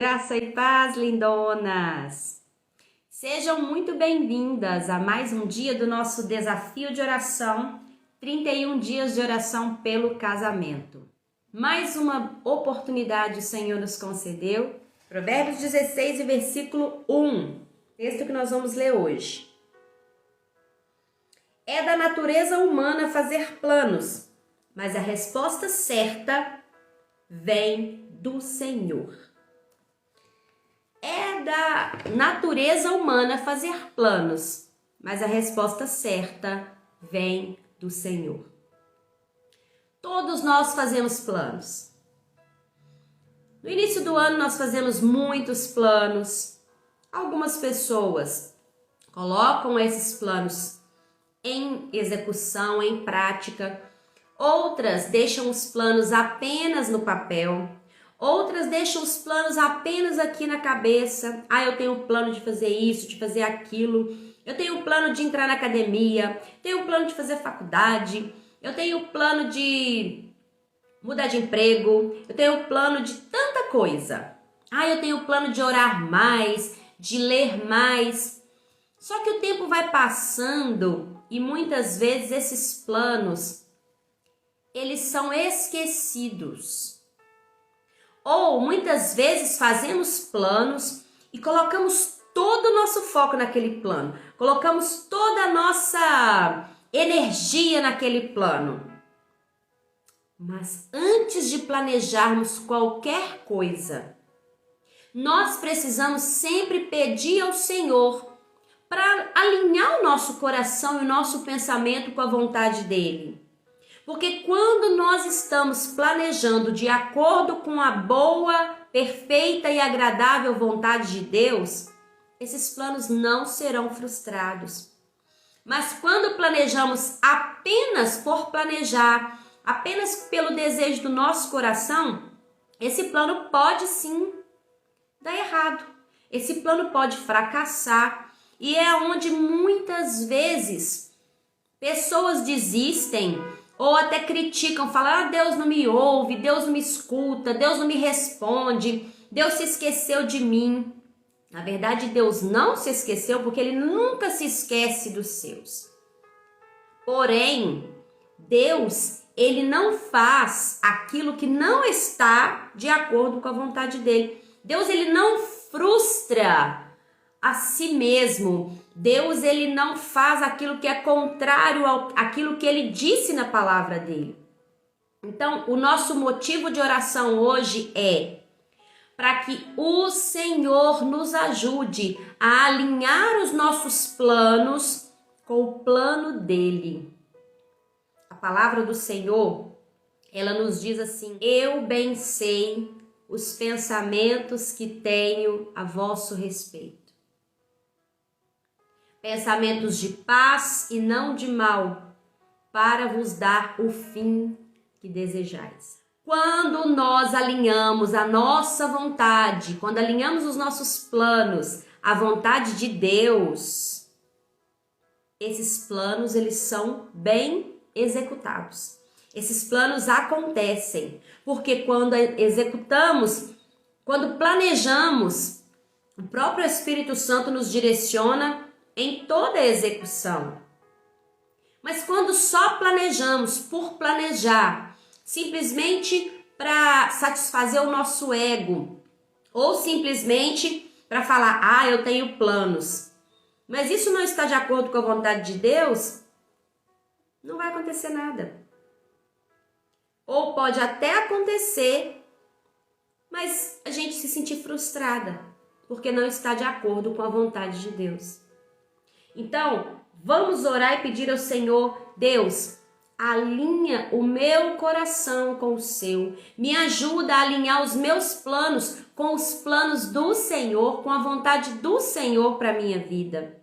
Graça e paz, lindonas! Sejam muito bem-vindas a mais um dia do nosso desafio de oração, 31 dias de oração pelo casamento. Mais uma oportunidade o Senhor nos concedeu. Provérbios 16 e versículo 1, texto que nós vamos ler hoje. É da natureza humana fazer planos, mas a resposta certa vem do Senhor. É da natureza humana fazer planos, mas a resposta certa vem do Senhor. Todos nós fazemos planos. No início do ano nós fazemos muitos planos. Algumas pessoas colocam esses planos em execução, em prática. Outras deixam os planos apenas no papel. Outras deixam os planos apenas aqui na cabeça. Eu tenho um plano de fazer isso, de fazer aquilo. Eu tenho um plano de entrar na academia. Tenho um plano de fazer faculdade. Eu tenho um plano de mudar de emprego. Eu tenho um plano de tanta coisa. Eu tenho um plano de orar mais, de ler mais. Só que o tempo vai passando e muitas vezes esses planos, eles são esquecidos. Ou muitas vezes fazemos planos e colocamos todo o nosso foco naquele plano. Colocamos toda a nossa energia naquele plano. Mas antes de planejarmos qualquer coisa, nós precisamos sempre pedir ao Senhor para alinhar o nosso coração e o nosso pensamento com a vontade dele. Porque quando nós estamos planejando de acordo com a boa, perfeita e agradável vontade de Deus, esses planos não serão frustrados. Mas quando planejamos apenas por planejar, apenas pelo desejo do nosso coração, esse plano pode sim dar errado. Esse plano pode fracassar e é onde muitas vezes pessoas desistem ou até criticam, falam, Deus não me ouve, Deus não me escuta, Deus não me responde, Deus se esqueceu de mim. Na verdade, Deus não se esqueceu porque Ele nunca se esquece dos seus. Porém, Deus, Ele não faz aquilo que não está de acordo com a vontade dEle. Deus, Ele não frustra a si mesmo. Deus, ele não faz aquilo que é contrário àquilo que ele disse na palavra dele. Então, o nosso motivo de oração hoje é para que o Senhor nos ajude a alinhar os nossos planos com o plano dele. A palavra do Senhor, ela nos diz assim: eu bem sei os pensamentos que tenho a vosso respeito. Pensamentos de paz e não de mal, para vos dar o fim que desejais. Quando nós alinhamos a nossa vontade, quando alinhamos os nossos planos à vontade de Deus, esses planos, eles são bem executados. Esses planos acontecem, porque quando executamos, quando planejamos, o próprio Espírito Santo nos direciona em toda a execução. Mas quando só planejamos por planejar, simplesmente para satisfazer o nosso ego, ou simplesmente para falar, eu tenho planos, mas isso não está de acordo com a vontade de Deus, não vai acontecer nada. Ou pode até acontecer, mas a gente se sentir frustrada, porque não está de acordo com a vontade de Deus. Então, vamos orar e pedir ao Senhor, Deus, alinha o meu coração com o seu. Me ajuda a alinhar os meus planos com os planos do Senhor, com a vontade do Senhor para a minha vida.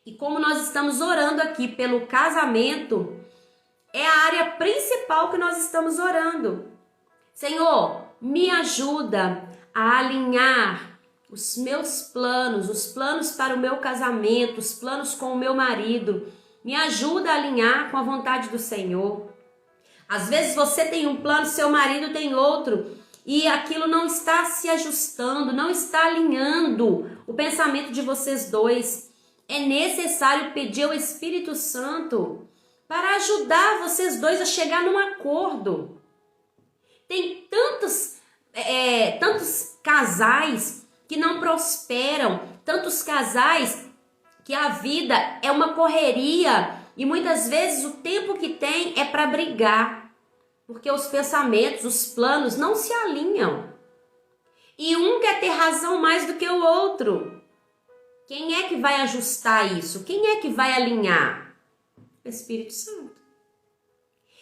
E como nós estamos orando aqui pelo casamento, é a área principal que nós estamos orando. Senhor, me ajuda a alinhar os meus planos, os planos para o meu casamento, os planos com o meu marido. Me ajuda a alinhar com a vontade do Senhor. Às vezes você tem um plano, seu marido tem outro. e aquilo não está se ajustando, não está alinhando o pensamento de vocês dois. É necessário pedir ao Espírito Santo para ajudar vocês dois a chegar num acordo. Tem tantos casais que não prosperam, tantos casais que a vida é uma correria e muitas vezes o tempo que tem é para brigar, porque os pensamentos, os planos não se alinham. E um quer ter razão mais do que o outro. Quem é que vai ajustar isso? Quem é que vai alinhar? O Espírito Santo.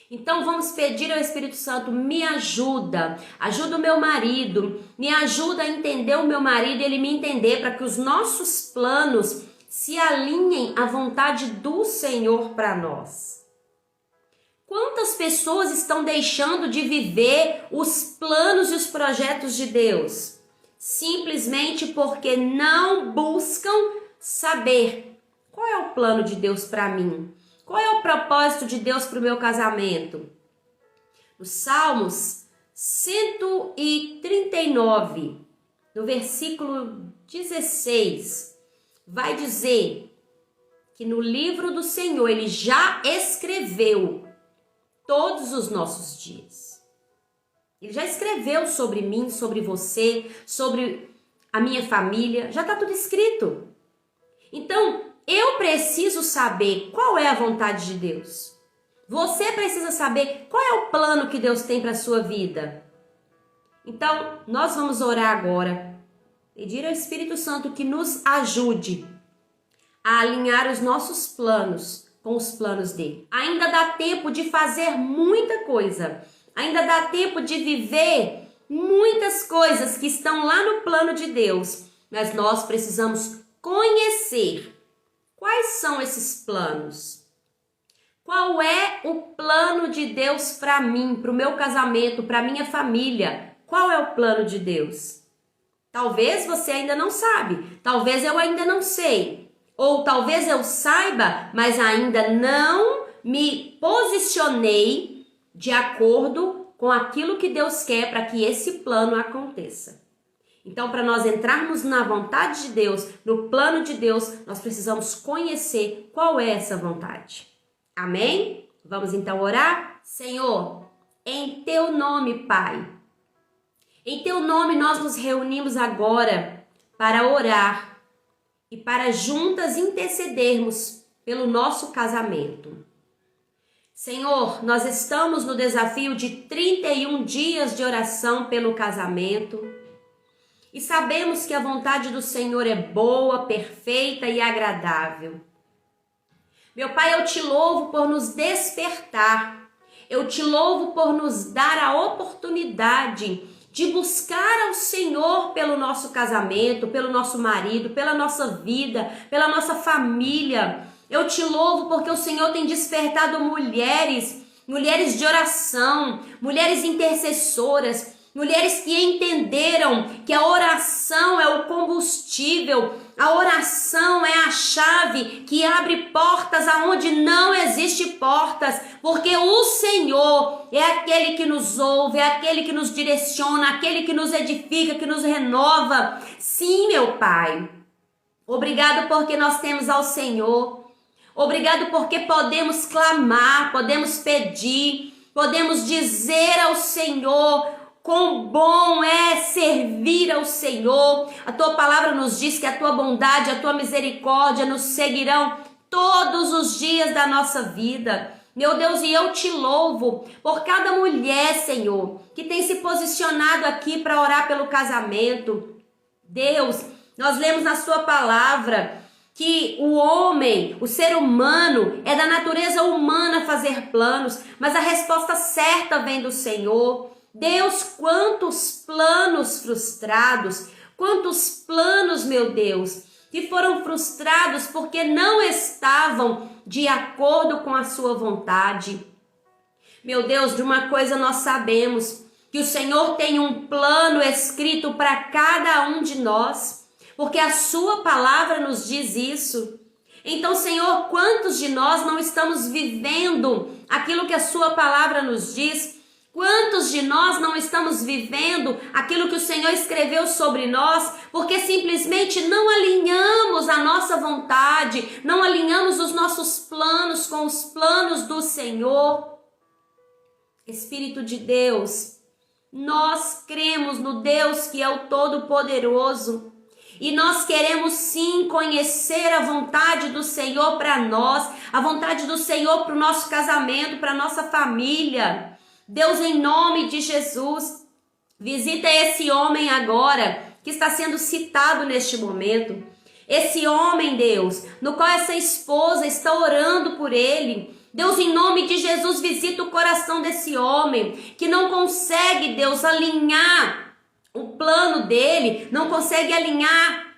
Então vamos pedir ao Espírito Santo, me ajuda, ajuda o meu marido, me ajuda a entender o meu marido e ele me entender, para que os nossos planos se alinhem à vontade do Senhor para nós. Quantas pessoas estão deixando de viver os planos e os projetos de Deus? Simplesmente porque não buscam saber qual é o plano de Deus para mim. Qual é o propósito de Deus para o meu casamento? No Salmos 139, no versículo 16, vai dizer que no livro do Senhor Ele já escreveu todos os nossos dias. Ele já escreveu sobre mim, sobre você, sobre a minha família, já está tudo escrito. Então, eu preciso saber qual é a vontade de Deus. Você precisa saber qual é o plano que Deus tem para a sua vida. Então, nós vamos orar agora, pedir ao Espírito Santo que nos ajude a alinhar os nossos planos com os planos dele. Ainda dá tempo de fazer muita coisa. Ainda dá tempo de viver muitas coisas que estão lá no plano de Deus. Mas nós precisamos conhecer quais são esses planos. Qual é o plano de Deus para mim, para o meu casamento, para a minha família? Qual é o plano de Deus? Talvez você ainda não sabe. Talvez eu ainda não sei. Ou talvez eu saiba, mas ainda não me posicionei de acordo com aquilo que Deus quer para que esse plano aconteça. Então, para nós entrarmos na vontade de Deus, no plano de Deus, nós precisamos conhecer qual é essa vontade. Amém? Vamos então orar? Senhor, em Teu nome, Pai, em Teu nome nós nos reunimos agora para orar e para juntas intercedermos pelo nosso casamento. Senhor, nós estamos no desafio de 31 dias de oração pelo casamento e sabemos que a vontade do Senhor é boa, perfeita e agradável. Meu Pai, eu te louvo por nos despertar, eu te louvo por nos dar a oportunidade de buscar ao Senhor pelo nosso casamento, pelo nosso marido, pela nossa vida, pela nossa família. Eu te louvo porque o Senhor tem despertado mulheres de oração, mulheres intercessoras, mulheres que entenderam que a oração é o combustível, a oração é a chave que abre portas aonde não existe portas, porque o Senhor é aquele que nos ouve, é aquele que nos direciona, aquele que nos edifica, que nos renova. Sim, meu Pai, obrigado porque nós temos ao Senhor, obrigado porque podemos clamar, podemos pedir, podemos dizer ao Senhor quão bom é servir ao Senhor. A tua palavra nos diz que a tua bondade, a tua misericórdia nos seguirão todos os dias da nossa vida. Meu Deus, e eu te louvo por cada mulher, Senhor, que tem se posicionado aqui para orar pelo casamento. Deus, nós lemos na sua palavra que o homem, o ser humano, é da natureza humana fazer planos, mas a resposta certa vem do Senhor. Deus, quantos planos frustrados, quantos planos, meu Deus, que foram frustrados porque não estavam de acordo com a sua vontade. Meu Deus, de uma coisa nós sabemos, que o Senhor tem um plano escrito para cada um de nós, porque a sua palavra nos diz isso. Então, Senhor, quantos de nós não estamos vivendo aquilo que a sua palavra nos diz? Quantos de nós não estamos vivendo aquilo que o Senhor escreveu sobre nós, porque simplesmente não alinhamos a nossa vontade, não alinhamos os nossos planos com os planos do Senhor? Espírito de Deus, nós cremos no Deus que é o Todo-Poderoso. E nós queremos sim conhecer a vontade do Senhor para nós, a vontade do Senhor para o nosso casamento, para a nossa família. Deus, em nome de Jesus, visita esse homem agora, que está sendo citado neste momento. Esse homem, Deus, no qual essa esposa está orando por ele. Deus, em nome de Jesus, visita o coração desse homem, que não consegue, Deus, alinhar o plano dele, não consegue alinhar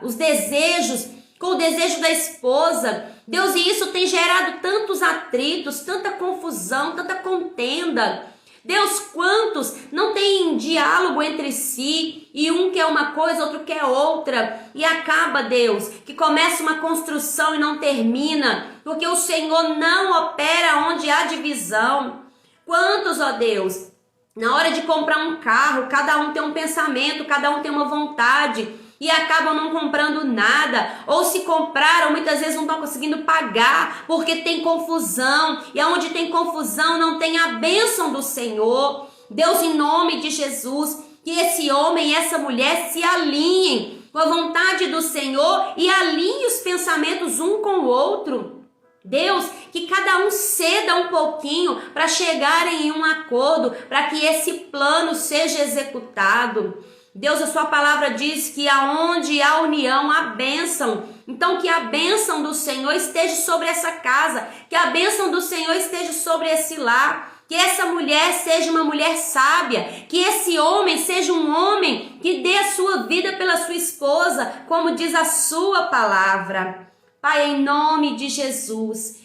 os desejos com o desejo da esposa. Deus, e isso tem gerado tantos atritos, tanta confusão, tanta contenda. Deus, quantos não têm diálogo entre si e um quer uma coisa, outro quer outra, e acaba, Deus, que começa uma construção e não termina, porque o Senhor não opera onde há divisão. Quantos, ó Deus, na hora de comprar um carro, cada um tem um pensamento, cada um tem uma vontade e acabam não comprando nada, ou se compraram, muitas vezes não estão conseguindo pagar porque tem confusão, e aonde tem confusão não tem a bênção do Senhor. Deus, em nome de Jesus, que esse homem e essa mulher se alinhem com a vontade do Senhor e alinhem os pensamentos um com o outro. Deus, que cada um ceda um pouquinho para chegarem em um acordo, para que esse plano seja executado. Deus, a sua palavra diz que aonde há união, há bênção. Então, que a bênção do Senhor esteja sobre essa casa, que a bênção do Senhor esteja sobre esse lar, que essa mulher seja uma mulher sábia, que esse homem seja um homem que dê a sua vida pela sua esposa, como diz a sua palavra. Pai, em nome de Jesus,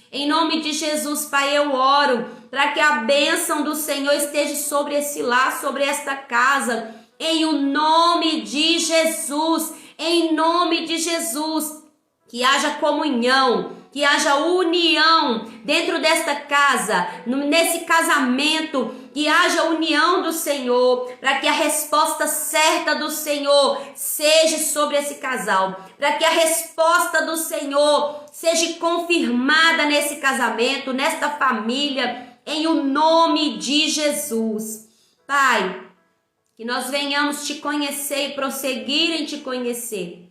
Pai, eu oro para que a bênção do Senhor esteja sobre esse lar, sobre esta casa, em o nome de Jesus, que haja comunhão, que haja união dentro desta casa, nesse casamento, que haja união do Senhor, para que a resposta certa do Senhor seja sobre esse casal, para que a resposta do Senhor seja confirmada nesse casamento, nesta família, em o nome de Jesus. Pai, que nós venhamos te conhecer e prosseguir em te conhecer.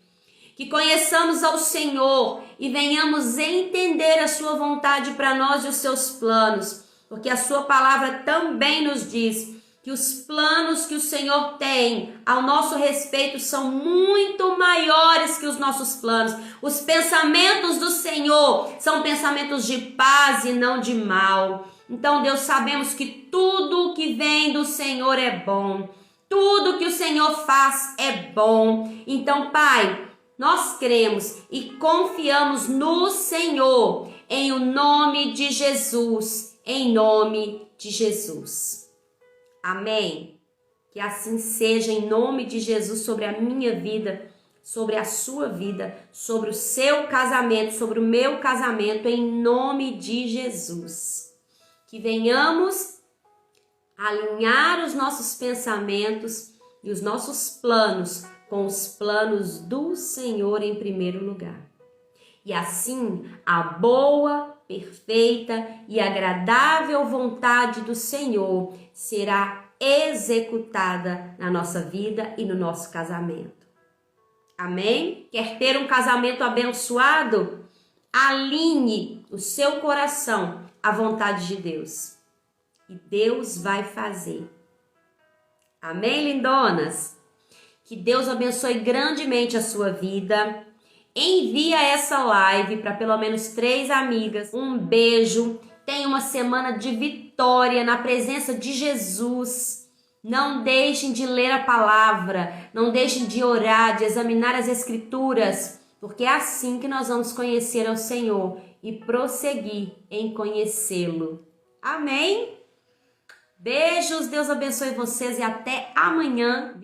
Que conheçamos ao Senhor e venhamos entender a sua vontade para nós e os seus planos, porque a sua palavra também nos diz que os planos que o Senhor tem ao nosso respeito são muito maiores que os nossos planos. Os pensamentos do Senhor são pensamentos de paz e não de mal. Então, Deus, sabemos que tudo que vem do Senhor é bom. Tudo que o Senhor faz é bom. Então, Pai, nós cremos e confiamos no Senhor, em o nome de Jesus, em nome de Jesus. Amém? Que assim seja em nome de Jesus sobre a minha vida, sobre a sua vida, sobre o seu casamento, sobre o meu casamento, em nome de Jesus. Que venhamos alinhar os nossos pensamentos e os nossos planos com os planos do Senhor em primeiro lugar. E assim, a boa, perfeita e agradável vontade do Senhor será executada na nossa vida e no nosso casamento. Amém? Quer ter um casamento abençoado? Alinhe o seu coração à vontade de Deus. E Deus vai fazer. Amém, lindonas? Que Deus abençoe grandemente a sua vida. Envia essa live para pelo menos 3 amigas. Um beijo. Tenha uma semana de vitória na presença de Jesus. Não deixem de ler a palavra. Não deixem de orar, de examinar as escrituras. Porque é assim que nós vamos conhecer ao Senhor e prosseguir em conhecê-lo. Amém? Beijos, Deus abençoe vocês e até amanhã.